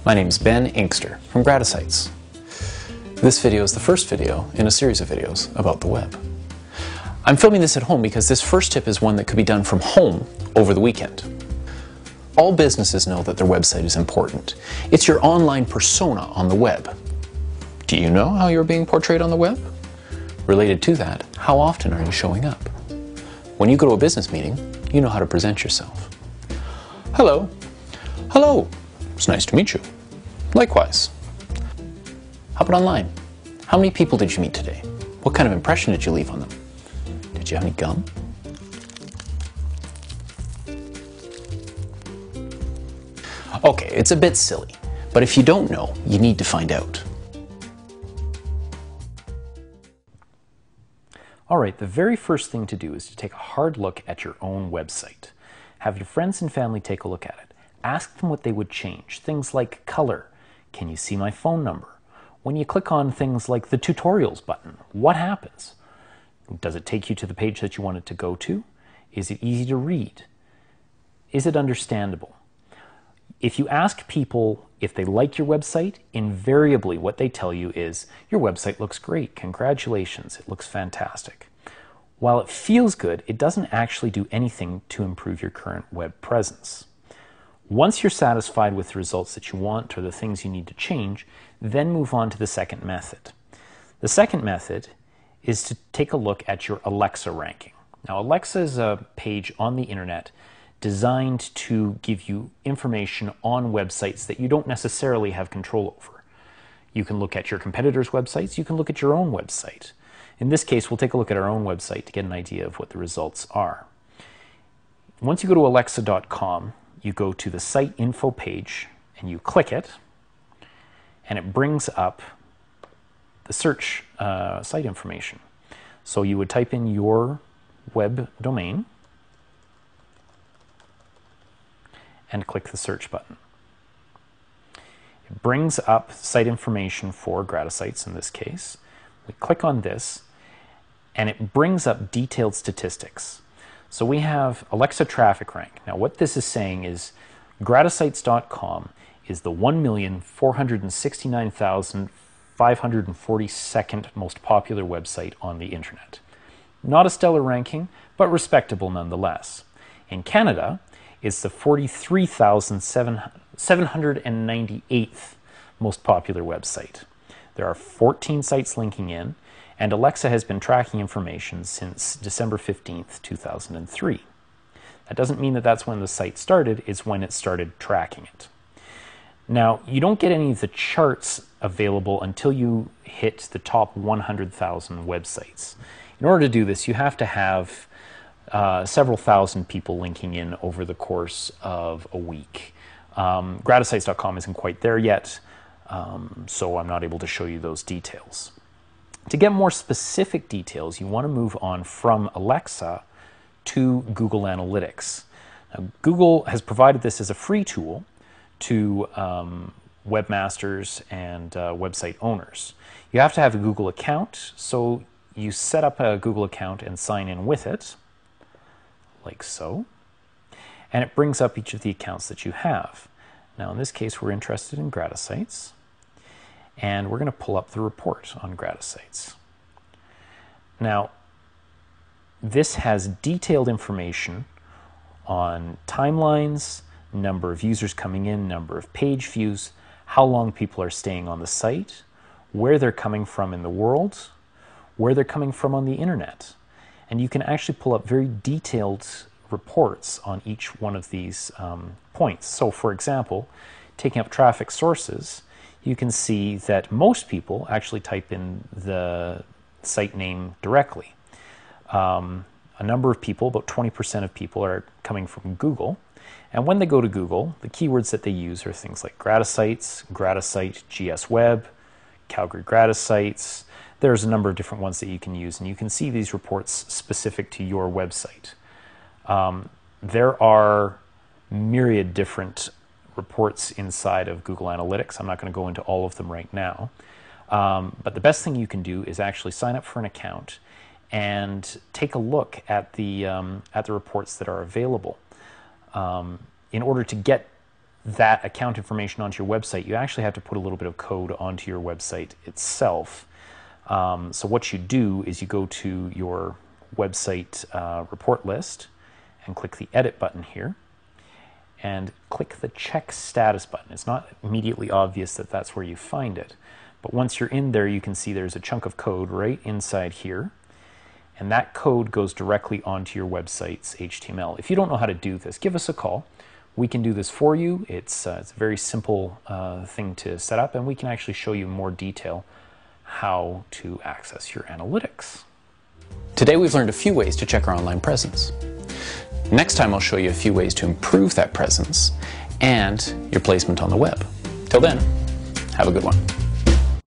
My name is Ben Inkster from Gratisites. This video is the first video in a series of videos about the web. I'm filming this at home because this first tip is one that could be done from home over the weekend. All businesses know that their website is important. It's your online persona on the web. Do you know how you're being portrayed on the web? Related to that, how often are you showing up? When you go to a business meeting, you know how to present yourself. Hello. Hello. It's nice to meet you. Likewise. How about online? How many people did you meet today? What kind of impression did you leave on them? Did you have any gum? Okay, it's a bit silly, but if you don't know, you need to find out. All right, the very first thing to do is to take a hard look at your own website. Have your friends and family take a look at it. Ask them what they would change. Things like color. Can you see my phone number? When you click on things like the tutorials button, what happens? Does it take you to the page that you want it to go to? Is it easy to read? Is it understandable? If you ask people if they like your website, invariably what they tell you is, your website looks great, congratulations, it looks fantastic. While it feels good, it doesn't actually do anything to improve your current web presence. Once you're satisfied with the results that you want or the things you need to change, then move on to the second method. The second method is to take a look at your Alexa ranking. Now, Alexa is a page on the internet designed to give you information on websites that you don't necessarily have control over. You can look at your competitors' websites, you can look at your own website. In this case, we'll take a look at our own website to get an idea of what the results are. Once you go to alexa.com, you go to the site info page and you click it, and it brings up the search site information. So you would type in your web domain and click the search button. It brings up site information for Gratisites in this case. We click on this and it brings up detailed statistics. So we have Alexa traffic rank. Now what this is saying is Gratisites.com is the 1,469,542nd most popular website on the internet. Not a stellar ranking, but respectable nonetheless. In Canada, it's the 43,798th most popular website. There are 14 sites linking in, and Alexa has been tracking information since December 15th, 2003. That doesn't mean that that's when the site started, it's when it started tracking it. Now, you don't get any of the charts available until you hit the top 100,000 websites. In order to do this, you have to have several thousand people linking in over the course of a week. Gratisites.com isn't quite there yet, so I'm not able to show you those details. To get more specific details, you want to move on from Alexa to Google Analytics. Now, Google has provided this as a free tool to webmasters and website owners. You have to have a Google account, so you set up a Google account and sign in with it, like so, and it brings up each of the accounts that you have. Now in this case we're interested in Gratisites, and we're going to pull up the report on Gratisites. Now this has detailed information on timelines, number of users coming in, number of page views, how long people are staying on the site, where they're coming from in the world, where they're coming from on the internet. And you can actually pull up very detailed reports on each one of these points. So for example, taking up traffic sources, you can see that most people actually type in the site name directly. A number of people, about 20% of people, are coming from Google. And when they go to Google, the keywords that they use are things like Gratisites, Gratisite, GS Web, Calgary Gratisites. There's a number of different ones that you can use, and you can see these reports specific to your website. There are myriad different reports inside of Google Analytics. I'm not going to go into all of them right now. But the best thing you can do is actually sign up for an account and take a look at the reports that are available. In order to get that account information onto your website, you actually have to put a little bit of code onto your website itself. So what you do is you go to your website report list and click the edit button here and click the check status button. It's not immediately obvious that that's where you find it, but once you're in there you can see there's a chunk of code right inside here, and that code goes directly onto your website's HTML. If you don't know how to do this, give us a call. We can do this for you. It's a very simple thing to set up, and we can actually show you in more detail how to access your analytics. Today we've learned a few ways to check our online presence. Next time I'll show you a few ways to improve that presence and your placement on the web. Till then, have a good one.